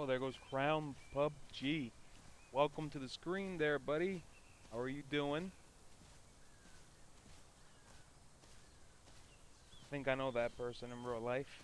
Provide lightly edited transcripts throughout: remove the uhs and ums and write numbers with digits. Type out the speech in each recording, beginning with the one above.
Oh, there goes Crown PUBG. Welcome to the screen there, buddy. How are you doing? Think I know that person in real life.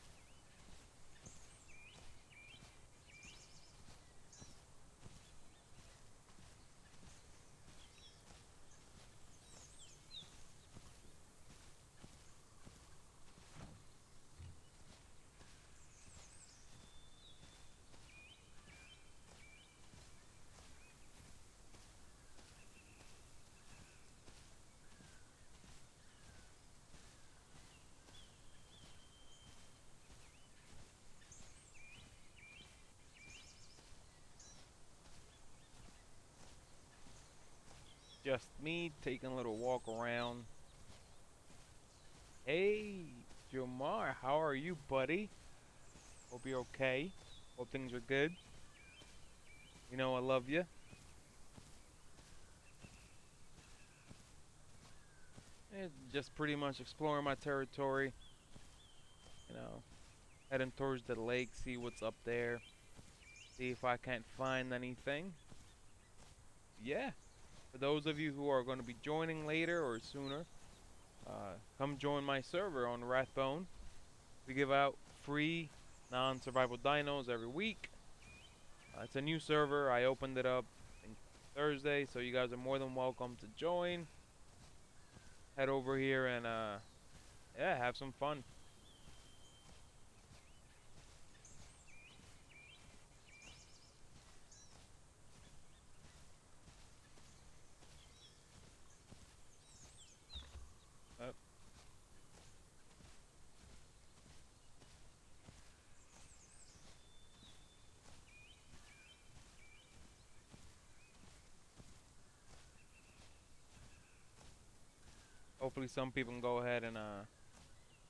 Just me taking a little walk around. Hey, Jomar, how are you, buddy? Hope you're okay. Hope things are good. You know I love you. Just pretty much exploring my territory. You know, heading towards the lake, see what's up there. See if I can't find anything. Yeah. For those of you who are going to be joining later or sooner, come join my server on Rathbone. We give out free non-survival dinos every week. It's a new server. I opened it up I think Thursday, so you guys are more than welcome to join. Head over here and yeah, have some fun. Uh, Hopefully some people can go ahead and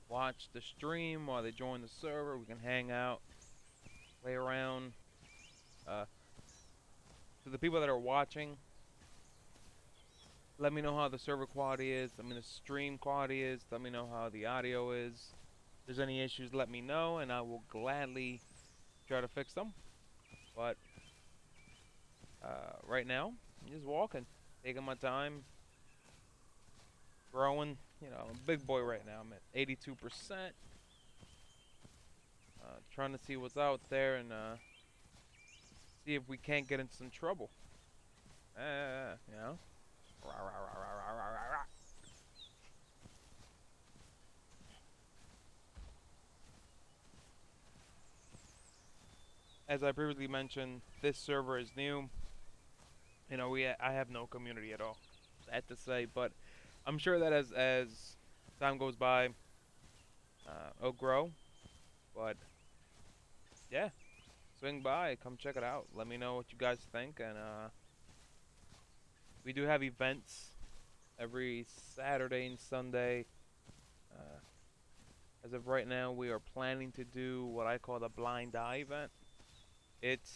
watch the stream while they join the server. We can hang out, play around. Uh, to the people that are watching, let me know how the server quality is. I mean, the stream quality is. Let me know how the audio is. If there's any issues, let me know, and I will gladly try to fix them. But right now, I'm just walking, taking my time, growing. You know, I'm a big boy right now. I'm at 82%. Trying to see what's out there and see if we can't get into some trouble. You know. Rah, rah, rah, rah, rah, rah, rah, rah. As I previously mentioned, this server is new. You know, I have no community at all. Sad to say, but I'm sure that as time goes by, it'll grow. But yeah, swing by, come check it out. Let me know what you guys think, and we do have events every Saturday and Sunday. Uh, as of right now, we are planning to do what I call the Blind Eye event. It's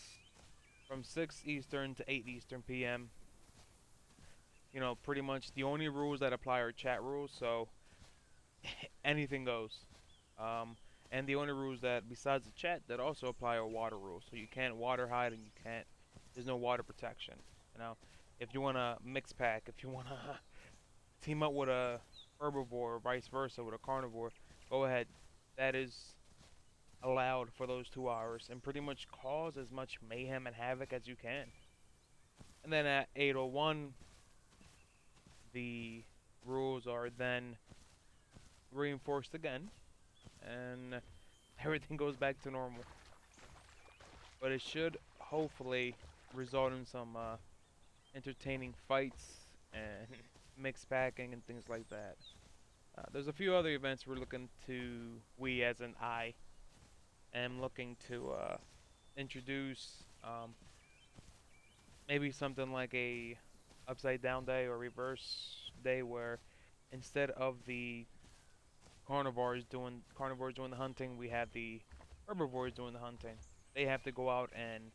from 6 Eastern to 8 Eastern PM. You know, pretty much the only rules that apply are chat rules, so anything goes. And the only rules that, besides the chat, that also apply are water rules. So you can't water hide and you can't, there's no water protection. You know, if you want to mix pack, if you want to team up with a herbivore or vice versa with a carnivore, go ahead. That is allowed for those 2 hours and pretty much cause as much mayhem and havoc as you can. And then at 8:01, the rules are then reinforced again, and everything goes back to normal. But it should hopefully result in some entertaining fights and mixed packing and things like that. There's a few other events we're looking to, we as an I am looking to introduce. Maybe something like a upside down day or reverse day where instead of the carnivores doing the hunting, we have the herbivores doing the hunting. They have to go out and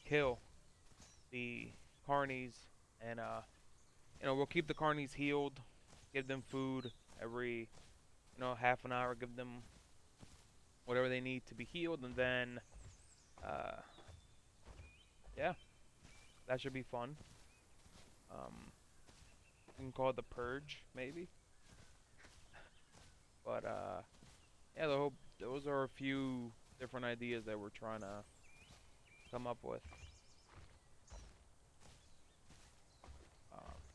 kill the carnies, and you know, we'll keep the carnies healed, give them food every, you know, half an hour, give them whatever they need to be healed, and then Yeah, that should be fun. Um, we can call it the Purge, maybe. But yeah, those are a few different ideas that we're trying to come up with.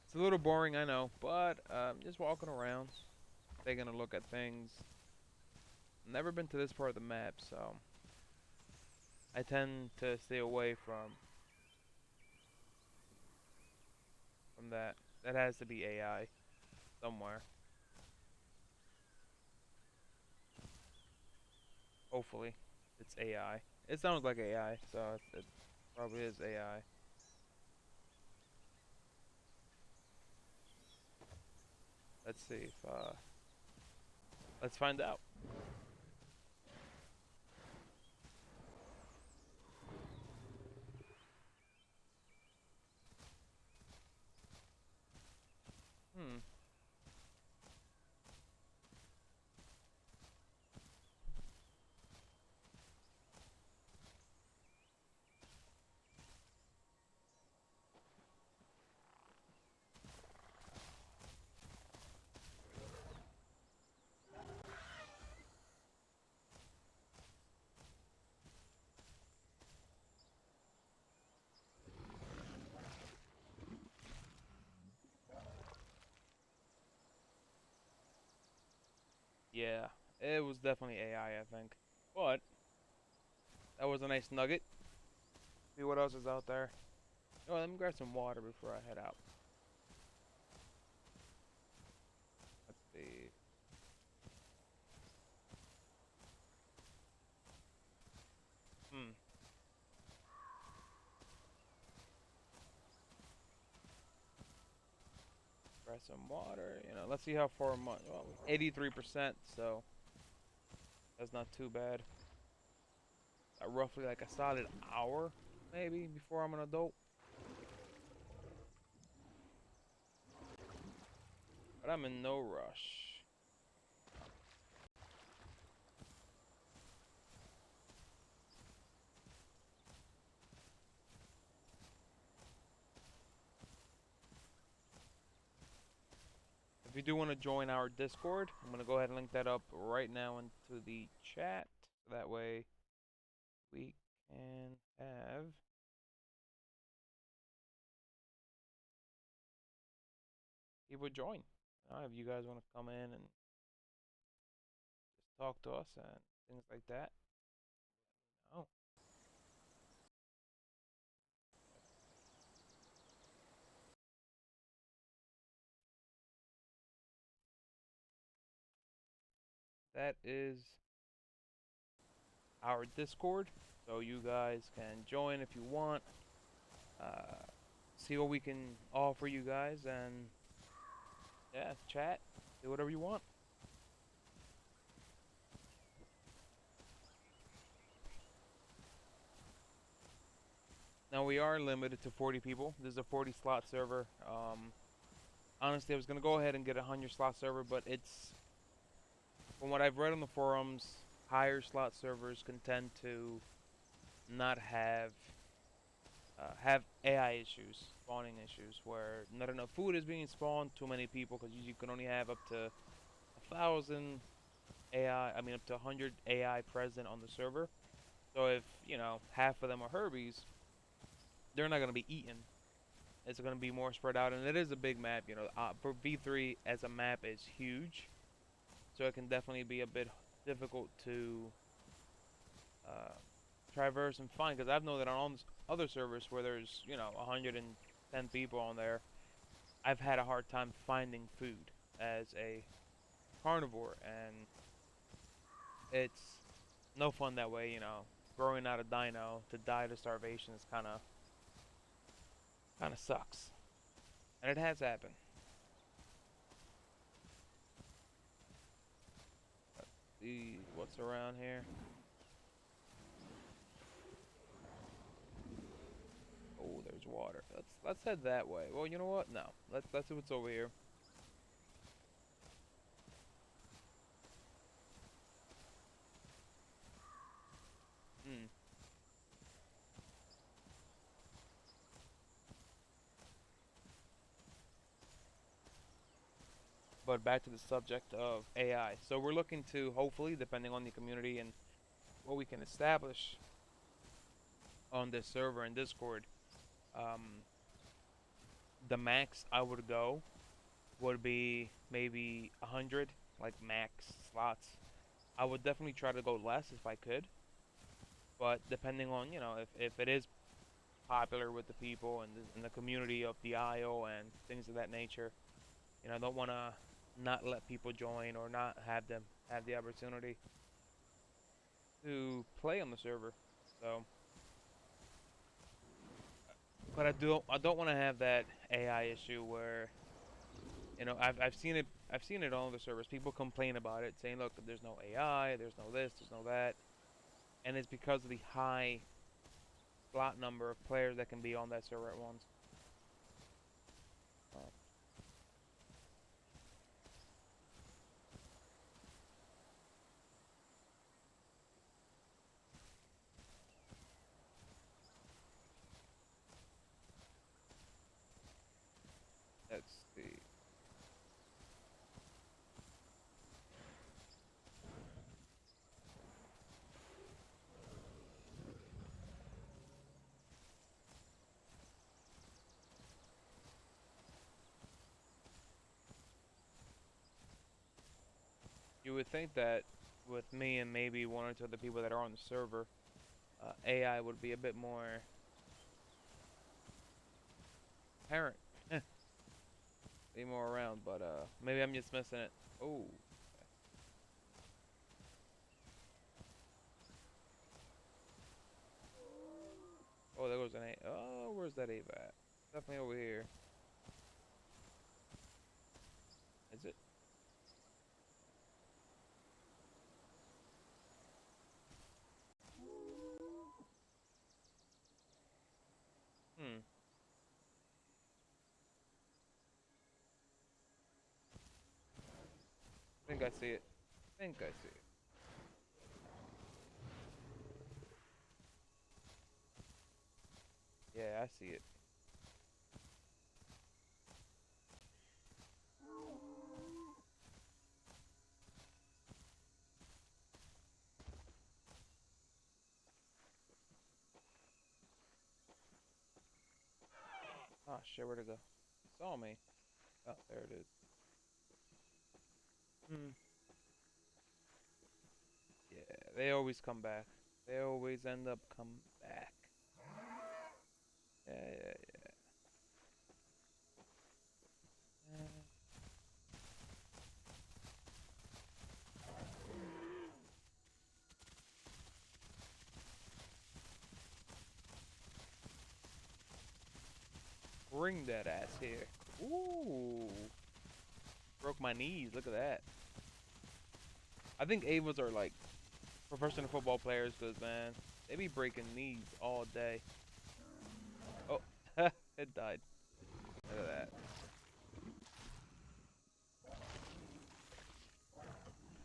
It's a little boring, I know, but just walking around, taking a look at things. Never been to this part of the map, so I tend to stay away from that. That has to be AI somewhere. Hopefully, it's AI. It sounds like AI, so it probably is AI. Let's see if let's find out. Hmm. Yeah, it was definitely AI, I think. But that was a nice nugget. See what else is out there. Oh, let me grab some water before I head out. Let's see. Hmm. Grab some water. Let's see how far I'm on. Well, 83%, so that's not too bad. Roughly like a solid hour, maybe, before I'm an adult. But I'm in no rush. If you do want to join our Discord, I'm going to go ahead and link that up right now into the chat. That way we can have people join. If you guys want to come in and just talk to us and things like that. Oh, that is our Discord. So you guys can join if you want. Uh, See what we can offer you guys and yeah, chat, do whatever you want. Now we are limited to 40 people. This is a 40 slot server. Honestly, I was gonna go ahead and get a 100 slot server, but it's from what I've read on the forums, higher slot servers can tend to not have AI issues, spawning issues, where not enough food is being spawned, too many people, because you can only have up to 1,000 AI. I mean, up to 100 AI present on the server. So if half of them are Herbies, they're not gonna be eaten. It's gonna be more spread out, and it is a big map. For V3 as a map is huge, so it can definitely be a bit difficult to uh, traverse and find. Because I've known that on other servers where there's 110 people on there, I've had a hard time finding food as a carnivore, and it's no fun that way. Growing out a dino to die to starvation is kind of sucks, and it has happened. Let's see what's around here. Oh, there's water. Let's head that way. Well, you know what? No. Let's see what's over here. Hmm. But back to the subject of AI. So we're looking to hopefully, depending on the community and what we can establish on this server in Discord, um, the max I would go would be maybe 100, like max slots. I would definitely try to go less if I could, but depending on, if it is popular with the people and the community of the Isle and things of that nature, I don't want to not let people join or not have them have the opportunity to play on the server. So, but I don't want to have that AI issue where I've seen it on other servers. People complain about it, saying, "Look, there's no AI, there's no this, there's no that," and it's because of the high slot number of players that can be on that server at once. Uh, let's see. You would think that with me and maybe one or two other people that are on the server, AI would be a bit more apparent, be more around. But maybe I'm just missing it. Oh, oh, there goes an A. Oh, where's that Ava at? Definitely over here. Is it? Hmm. I think I see it. I think I see it. Yeah, I see it. Oh shit, where'd it go? Saw me. Oh, there it is. Hmm. Yeah, they always come back. They always end up come back. Yeah, yeah, yeah. Bring that ass here. Ooh, broke my knees. Look at that. I think Avas are like professional football players, cause man, they be breaking knees all day. Oh, it died. Look at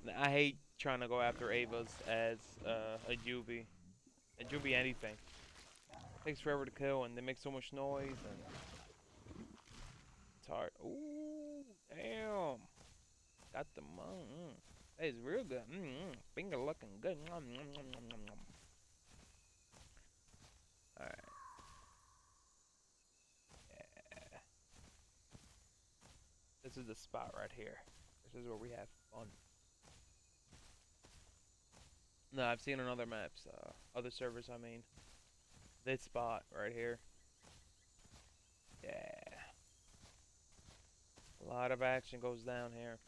that. I hate trying to go after Avas as a Juby. A Juby anything. Takes forever to kill, and they make so much noise, and it's hard. Ooh, damn. Got the mung. That is real good. Finger looking good. Alright. Yeah. This is the spot right here. This is where we have fun. No, I've seen on other maps, other servers, I mean. This spot right here. Yeah. A lot of action goes down here.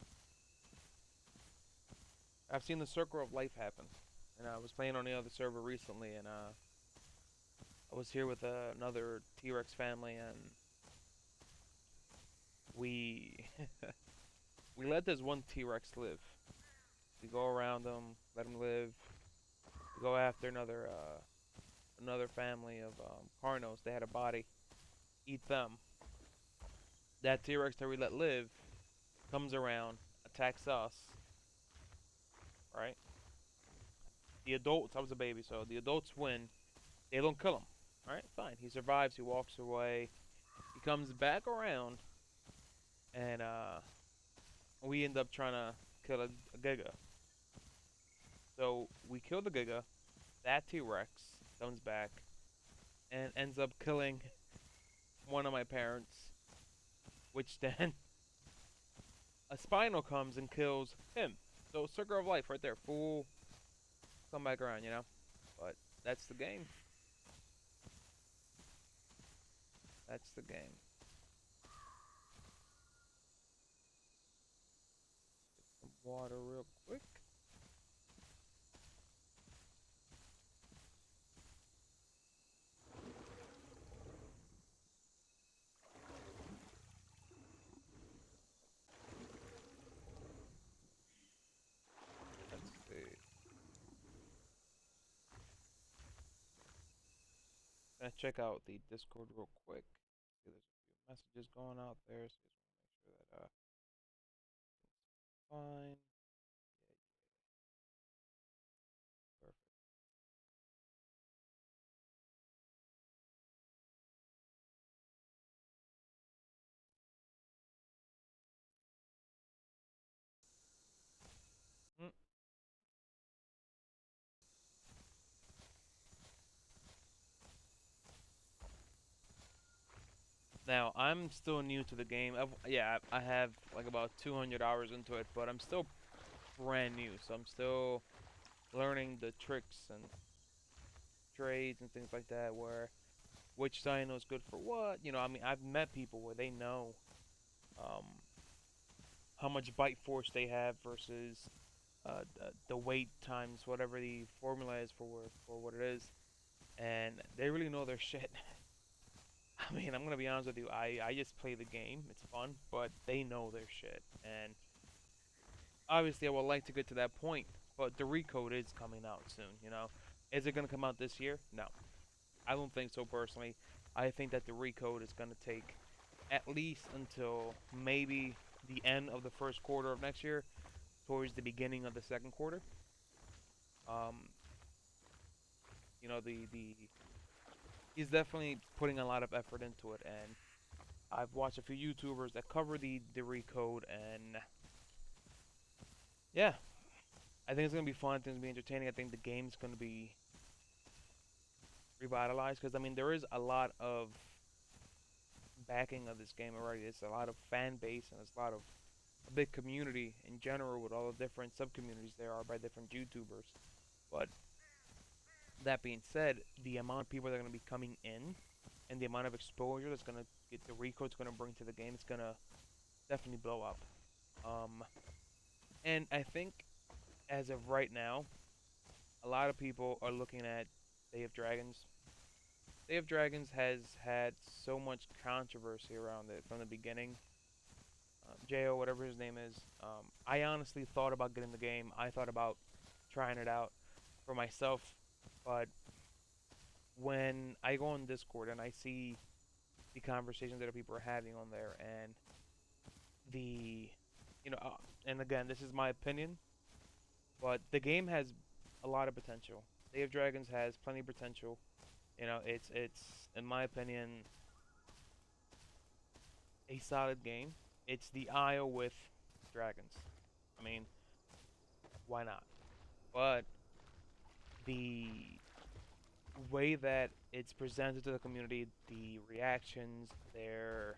I've seen the Circle of Life happen. And I was playing on the other server recently, and I was here with another T-Rex family, and we we let this one T-Rex live. We go around them, let them live. We go after another family of Carnos. They had a body. Eat them. That T-Rex that we let live comes around, attacks us. Right? The adults. I was a baby, so the adults win. They don't kill him. Alright, fine. He survives. He walks away. He comes back around, and we end up trying to kill a Giga. So we kill the Giga. That T-Rex comes back and ends up killing one of my parents, which then a Spinal comes and kills him. So circle of life right there, full come back around, you know. But that's the game. That's the game. Some water real quick. Let's see. Gonna check out the Discord real quick. See, there's a few messages going out there, so just wanna make sure that fine. Perfect. Mm. Now I'm still new to the game. Yeah, I have like about 200 hours into it, but I'm still brand new, so I'm still learning the tricks and trades and things like that. Where which dino is good for what? You know, I mean, I've met people where they know um, how much bite force they have versus the weight times whatever the formula is for what it is, and they really know their shit. I mean, I'm gonna be honest with you. I just play the game. It's fun, but they know their shit, and obviously, I would like to get to that point. But the recode is coming out soon. You know, is it gonna come out this year? No, I don't think so personally. I think that the recode is gonna take at least until maybe the end of the first quarter of next year, towards the beginning of the second quarter. Um, you know, the he's definitely putting a lot of effort into it, and I've watched a few YouTubers that cover the recode, and yeah, I think it's gonna be fun. I think it's gonna be entertaining. I think the game's gonna be revitalized because I mean there is a lot of backing of this game already. It's a lot of fan base and it's a lot of a big community in general with all the different sub communities there are by different YouTubers. But that being said, the amount of people that are going to be coming in and the amount of exposure that's going to get the Rico's going to bring to the game, it's going to definitely blow up. Um, and I think as of right now, a lot of people are looking at Day of Dragons. Day of Dragons has had so much controversy around it from the beginning. Jo, whatever his name is, I honestly thought about getting the game. I thought about trying it out for myself, but when I go on Discord and I see the conversations that people are having on there and the you know and again this is my opinion, but the game has a lot of potential. Day of Dragons has plenty of potential. You know, it's in my opinion a solid game. It's the Isle with dragons. I mean, why not? But the way that it's presented to the community, the reactions, their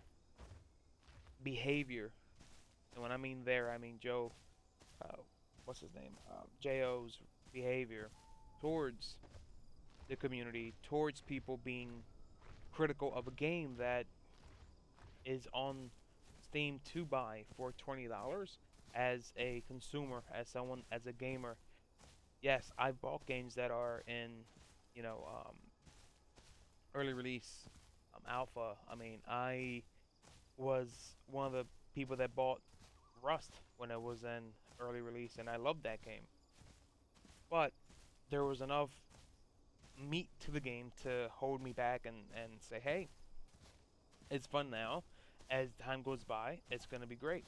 behavior, and when I mean there, I mean Joe, uh, what's his name? Jo's behavior towards the community, towards people being critical of a game that is on Steam to buy for $20 as a consumer, as someone, as a gamer. Yes, I've bought games that are in, you know, early release, alpha. I mean, I was one of the people that bought Rust when it was in early release, and I loved that game. But there was enough meat to the game to hold me back and say, hey, it's fun now. As time goes by, it's going to be great.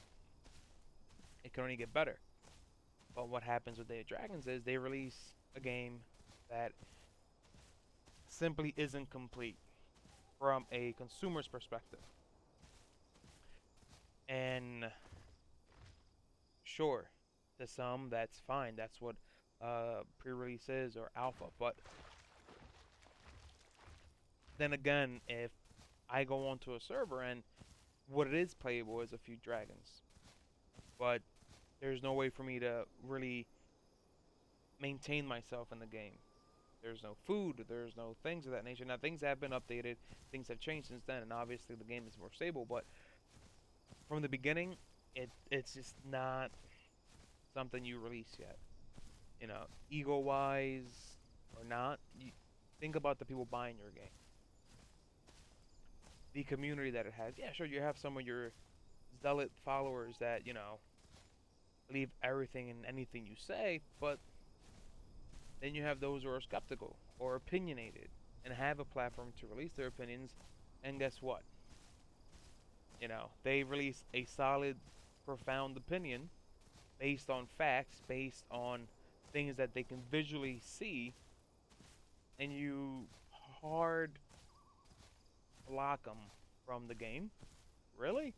It can only get better. But what happens with Day of Dragons is they release a game that simply isn't complete from a consumer's perspective. And Sure, to some that's fine. That's what pre-release is or alpha. But then again, if I go onto a server and what it is playable is a few dragons, but there's no way for me to really maintain myself in the game. There's no food, there's no things of that nature. Now things have been updated, things have changed since then, and obviously the game is more stable. But from the beginning, it's just not something you release yet. You know, ego wise or not, you think about the people buying your game, the community that it has. Yeah, sure, you have some of your zealot followers that believe everything and anything you say, but then you have those who are skeptical or opinionated and have a platform to release their opinions. And guess what? They release a solid, profound opinion based on facts, based on things that they can visually see, and you hard block them from the game. Really?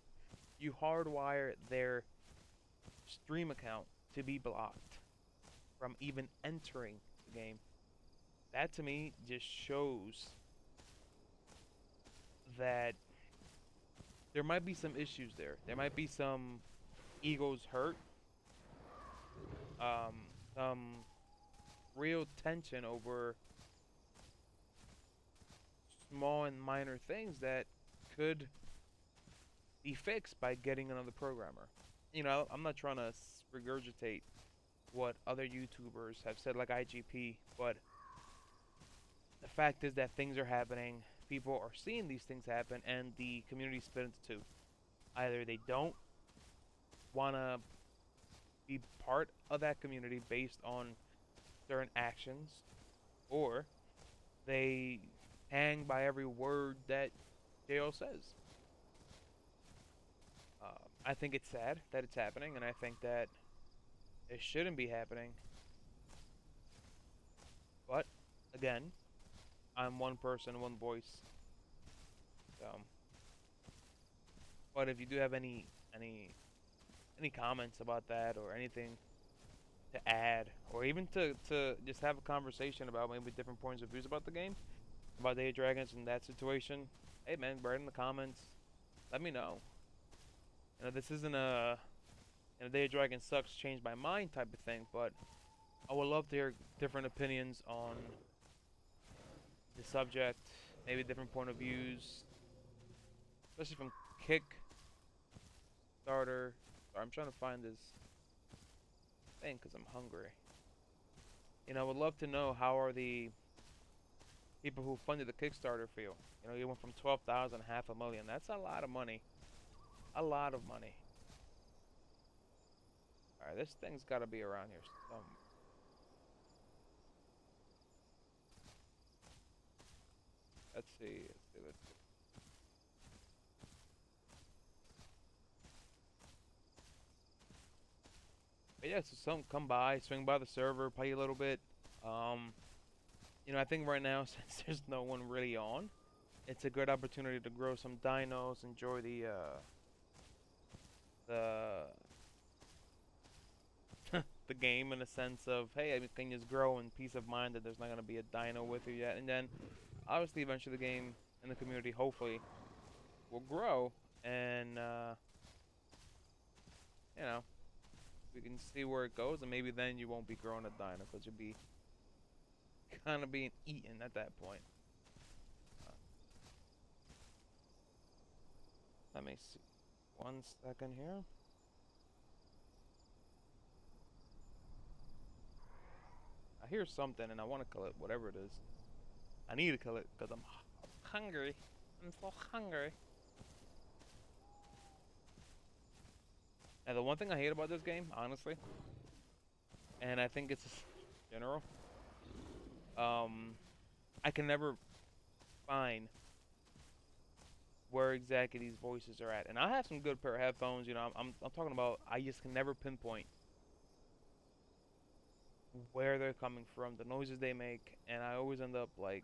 You hardwire their stream account to be blocked from even entering the game. That to me just shows that there might be some issues there. There might be some egos hurt, some real tension over small and minor things that could be fixed by getting another programmer. I'm not trying to regurgitate what other YouTubers have said, like IGP, but the fact is that things are happening, people are seeing these things happen, and the community split into two. Either they don't want to be part of that community based on certain actions, or they hang by every word that JL says. I think it's sad that it's happening, and I think that it shouldn't be happening. But again, I'm one person, one voice. But if you do have any comments about that or anything to add, or even to just have a conversation about maybe different points of views about the game, about Day of Dragons and that situation, hey man, write in the comments. Let me know. This isn't a Day of Dragons sucks, changed my mind type of thing, but I would love to hear different opinions on the subject, maybe different point of views, especially from Kickstarter. Sorry, I'm trying to find this thing because I'm hungry. I would love to know how are the people who funded the Kickstarter feel. You went from 12,000 to half a million. That's a lot of money. A lot of money. Alright, this thing's got to be around here somewhere. Let's see. But yeah, so some come by, swing by the server, play a little bit. I think right now, since there's no one really on, it's a good opportunity to grow some dinos, enjoy the the game in a sense of, hey, I can just grow in peace of mind that there's not going to be a dino with you yet. And then, obviously, eventually the game and the community, hopefully, will grow. And, we can see where it goes. And maybe then you won't be growing a dino because you'll be kind of being eaten at that point. Let me see. 1 second here. I hear something and I want to kill it, whatever it is. I need to kill it because I'm hungry. I'm so hungry. Now, the one thing I hate about this game, honestly, and I think it's just general, I can never find where exactly these voices are at. And I have some good pair of headphones, I'm talking about, I just can never pinpoint where they're coming from, the noises they make, and I always end up like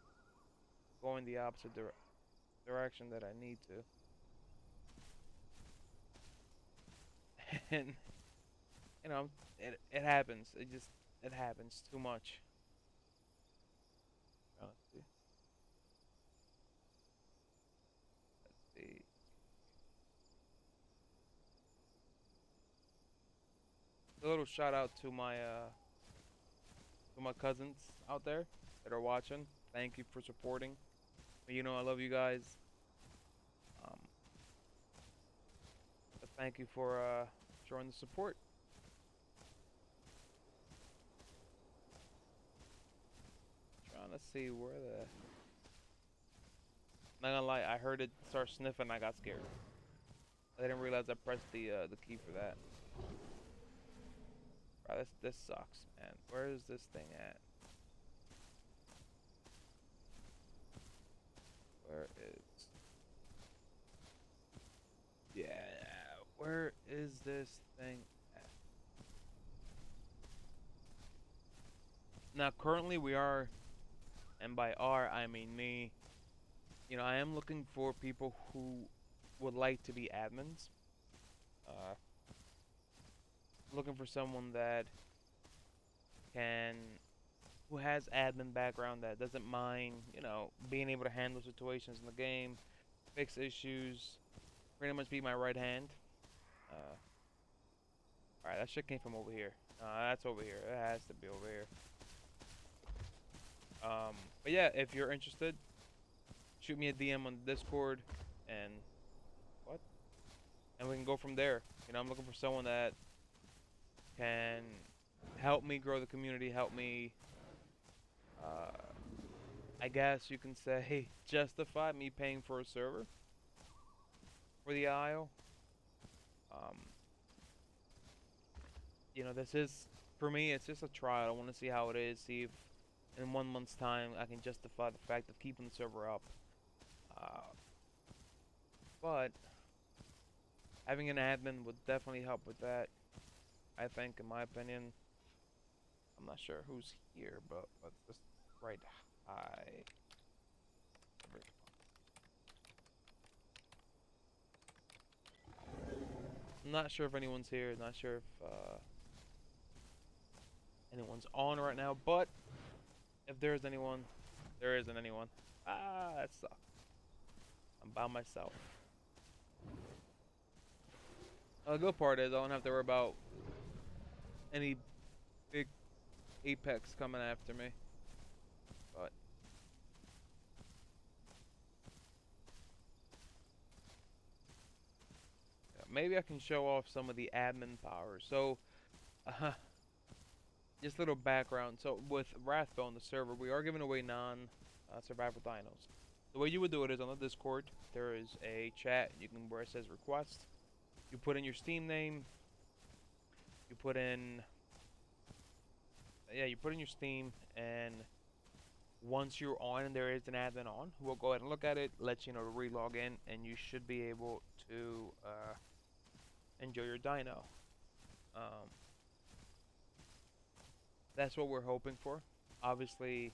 going the opposite direction that I need to. And you know, it happens. It happens too much. Let's see. Let's see. A little shout out to my cousins out there that are watching. Thank you for supporting. You know I love you guys. Um, but thank you for showing the support. Trying to see where the. Not gonna lie, I heard it start sniffing. I got scared. I didn't realize I pressed the key for that. Bro, this sucks, man. Where is this thing at? Where is? Yeah. Where is this thing at? Now, currently we are, and by "are" I mean me. You know, I am looking for people who would like to be admins. Uh, looking for someone that can, who has admin background, that doesn't mind, you know, being able to handle situations in the game, fix issues, pretty much be my right hand. Uh, Alright, that shit came from over here. That's over here. It has to be over here. But yeah, if you're interested, shoot me a DM on Discord, and what? And we can go from there. You know, I'm looking for someone that can help me grow the community, help me, uh, I guess you can say, justify me paying for a server for the Isle. Um, you know, this is, for me, it's just a trial. I want to see how it is, see if in 1 month's time I can justify the fact of keeping the server up. Uh, but having an admin would definitely help with that. I think, in my opinion. I'm not sure who's here, but let's just write hi. I'm not sure if anyone's here. Not sure if anyone's on right now, but if there is anyone, there isn't anyone. Ah, that sucks. I'm by myself. The good part is I don't have to worry about any big apex coming after me. But yeah, maybe I can show off some of the admin powers. So, uh, just a little background. So with Rathbone, the server, we are giving away non-survival dinos. The way you would do it is on the Discord. There is a chat. You can where it says request. You put in your Steam name. You put in, yeah, you put in your Steam, and once you're on and there is an admin on, we'll go ahead and look at it, let you know to re-log in, and you should be able to enjoy your dino. Um, that's what we're hoping for. Obviously,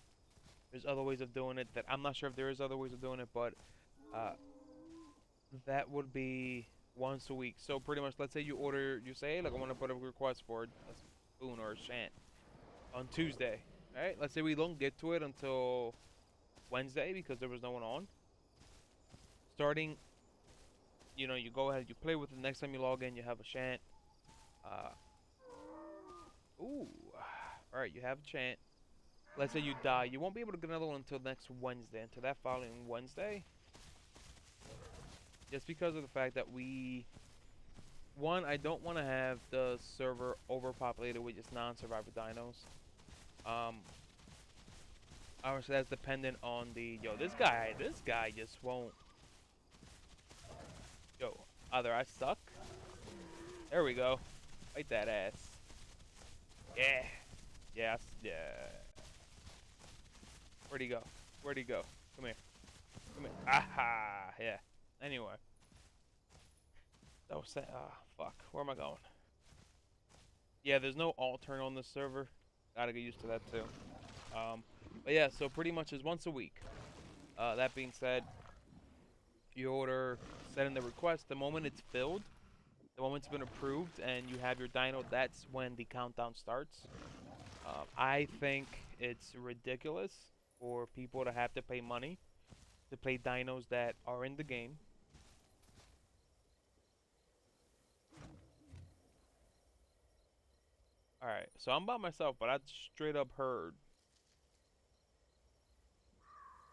there's other ways of doing it that I'm not sure if there is other ways of doing it, but uh, that would be once a week. So pretty much, let's say you order, you say, hey, look, I want to put a request for a spoon or a shan't on Tuesday. All right, let's say we don't get to it until Wednesday because there was no one on. Starting, you know, you go ahead, you play with it. Next time you log in, you have a shan't. Uh, ooh, all right, you have a shan't. Let's say you die, you won't be able to get another one until next Wednesday, until that following Wednesday. Just because of the fact that one, I don't want to have the server overpopulated with just non-survivor dinos. Obviously that's dependent on the, yo, this guy just won't. Yo, either I suck. There we go. Fight that ass. Yeah. Yes. Yeah. Where'd he go? Where'd he go? Come here. Come here. Aha. Yeah. Anyway. That was that. Ah, fuck. Where am I going? Yeah, there's no alt turn on this server. Gotta get used to that too. But yeah, so pretty much is once a week. That being said, you order, set in the request. The moment it's filled, The moment it's been approved and you have your dino, that's when the countdown starts. I think it's ridiculous for people to have to pay money to play dinos that are in the game. Alright, so I'm by myself, but I straight up heard.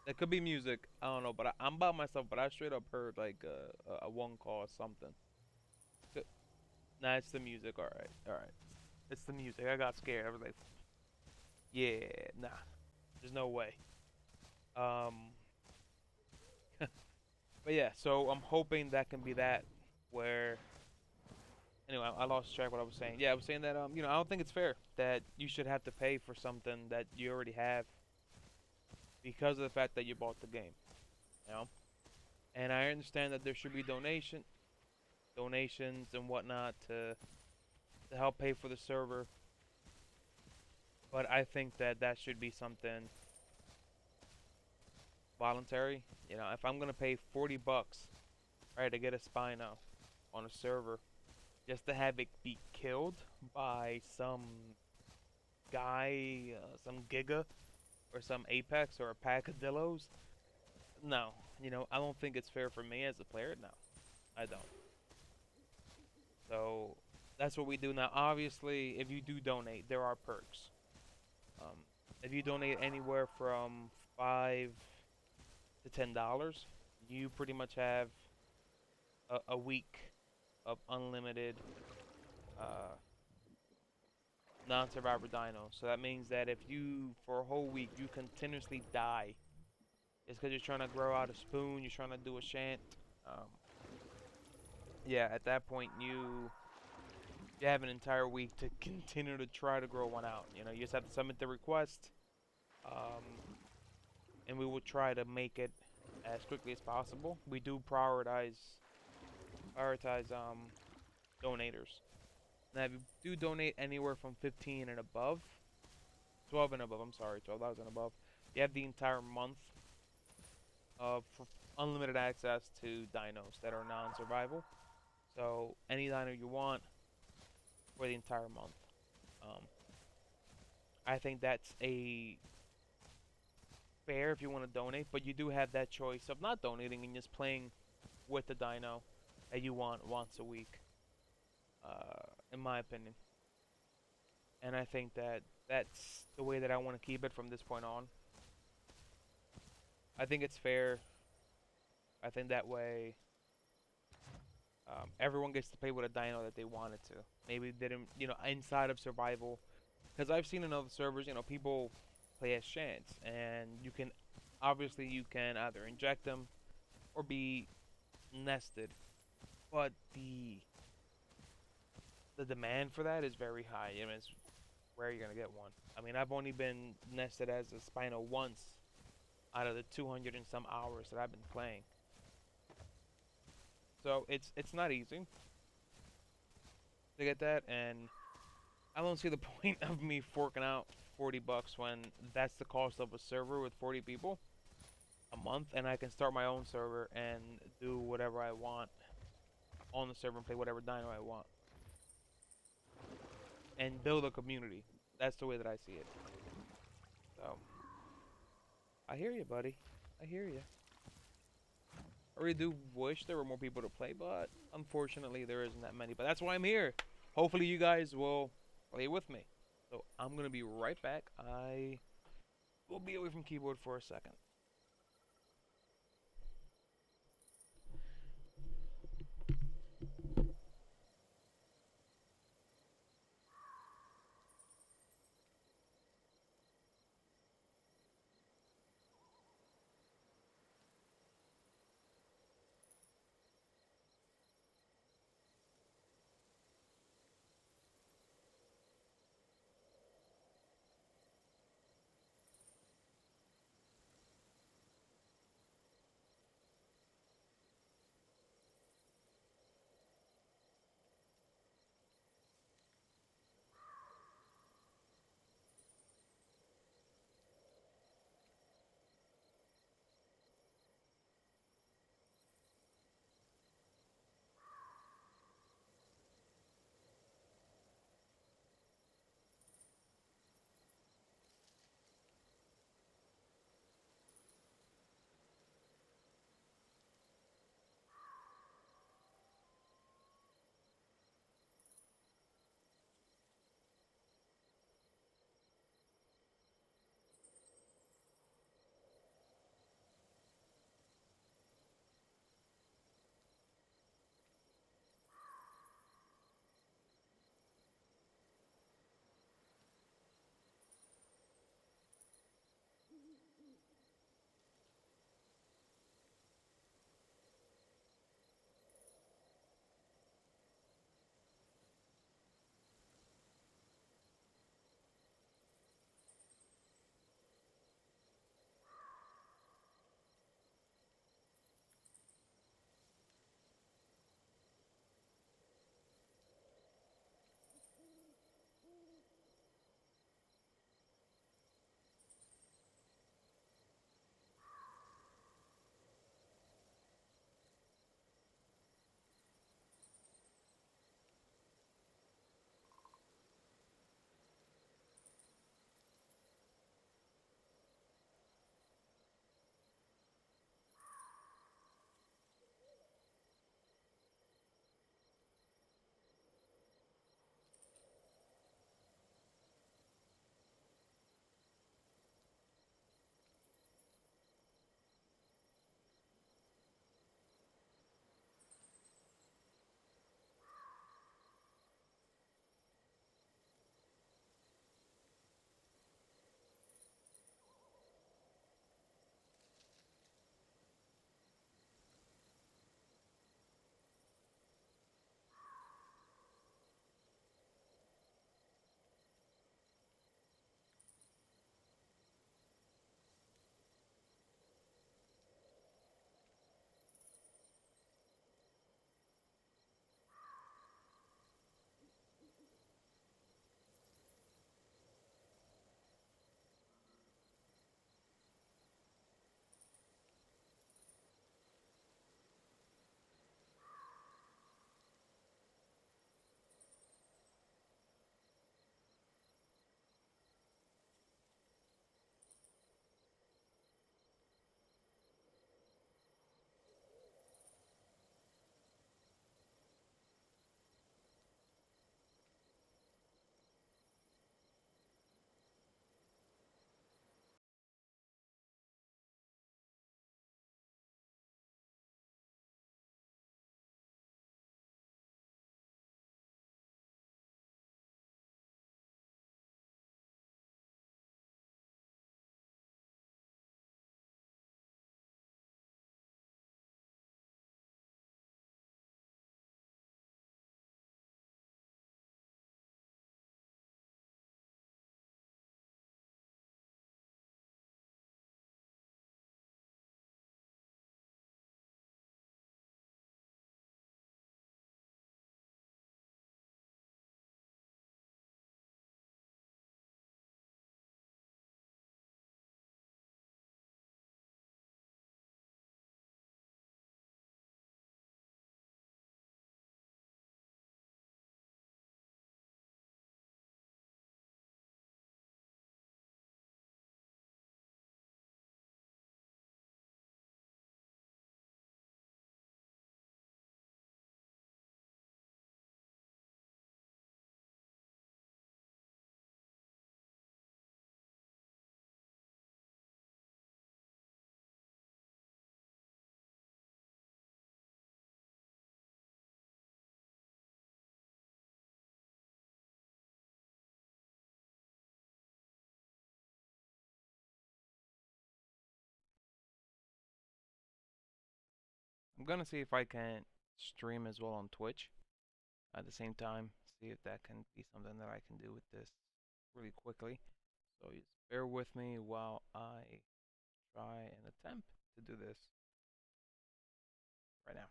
It could be music, I don't know, but I'm by myself, but I straight up heard like a one call or something. Nah, it's the music, alright, alright. It's the music, I got scared, I was like, yeah, nah, there's no way. Um, but yeah, so I'm hoping that can be that, where anyway, I lost track of what I was saying. Yeah, I was saying that I don't think it's fair that you should have to pay for something that you already have because of the fact that you bought the game. You know, and I understand that there should be donations and whatnot to help pay for the server, but I think that that should be something voluntary. You know, if I'm gonna pay 40 bucks, right, to get a Spino on a server, just to have it be killed by some guy, some Giga or some Apex or a pack of Dillos. No, I don't think it's fair for me as a player. No, I don't. So that's what we do now. Obviously, if you do donate, there are perks. Um, if you donate anywhere from $5 to $10, you pretty much have a week of unlimited uh, non-survivor dino. So that means that if you, for a whole week, you continuously die, it's because you're trying to grow out a spoon, you're trying to do a shant. Um, yeah, at that point, you have an entire week to continue to try to grow one out. You just have to submit the request, um, and we will try to make it as quickly as possible. We do prioritize donators. Now, if you do donate anywhere from 15 and above, 12 and above, I'm sorry, $12 and above, you have the entire month of unlimited access to dinos that are non-survival. So any dino you want for the entire month. Um, I think that's a fair if you want to donate, but you do have that choice of not donating and just playing with the dino that you want once a week, in my opinion. And I think that that's the way that I want to keep it from this point on. I think it's fair. I think that way everyone gets to play with a dino that they wanted to. Maybe they didn't, inside of survival. Because I've seen in other servers, people play as Shants, and obviously you can either inject them or be nested. But the demand for that is very high. It's rare you're gonna get one. I mean, I've only been nested as a Spino once out of the 200 and some hours that I've been playing. So it's not easy to get that, and I don't see the point of me forking out 40 bucks when that's the cost of a server with 40 people a month, and I can start my own server and do whatever I want on the server and play whatever dino I want and build a community. That's the way that I see it. So I hear you, buddy. I hear you. I really do wish there were more people to play, but unfortunately there isn't that many. But that's why I'm here. Hopefully you guys will play with me. So I'm gonna be right back. I will be away from keyboard for a second. I'm gonna see if I can stream as well on Twitch at the same time. See if that can be something that I can do with this really quickly. So just bear with me while I try and attempt to do this right now.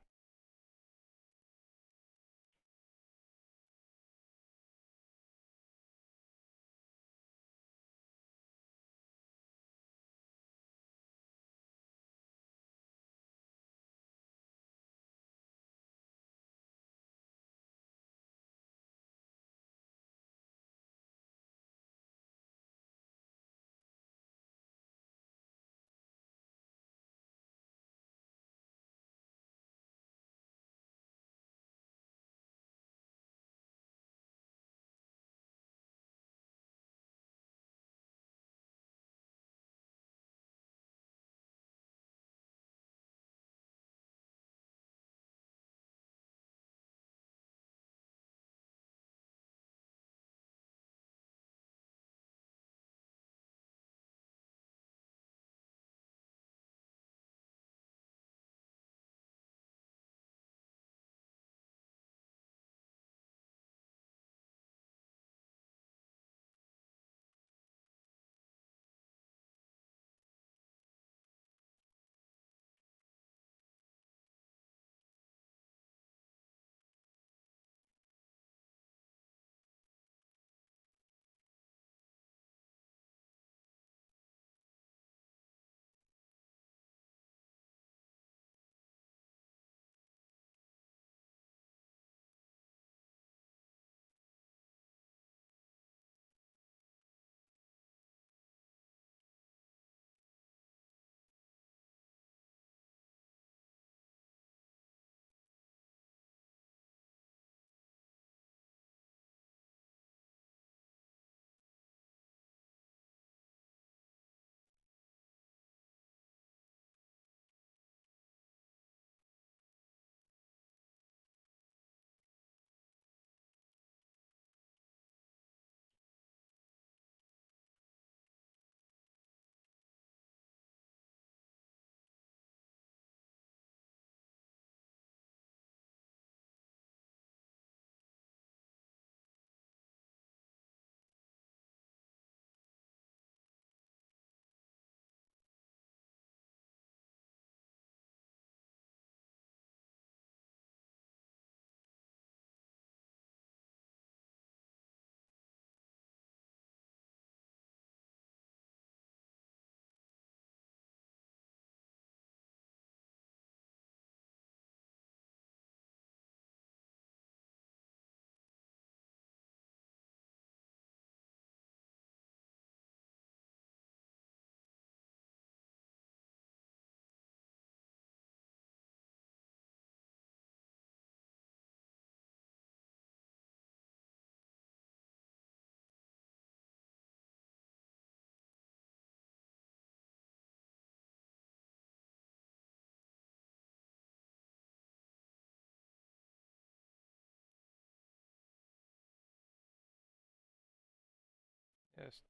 Just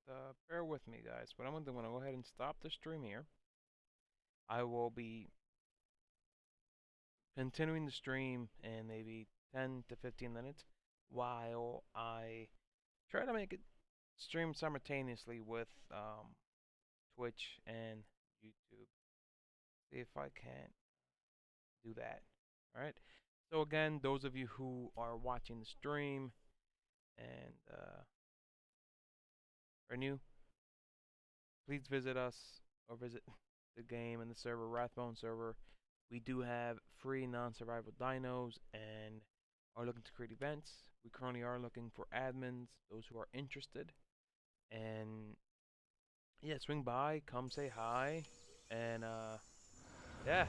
bear with me, guys. What I'm gonna do, I'm gonna go ahead and stop the stream here. I will be continuing the stream in maybe 10 to 15 minutes while I try to make it stream simultaneously with Twitch and YouTube. See if I can do that. All right. So again, those of you who are watching the stream and are new, please visit us or visit the game and the server, Rathbone Server. We do have free non-survival dinos and are looking to create events. We currently are looking for admins, those who are interested. And yeah, swing by, come say hi, and yeah,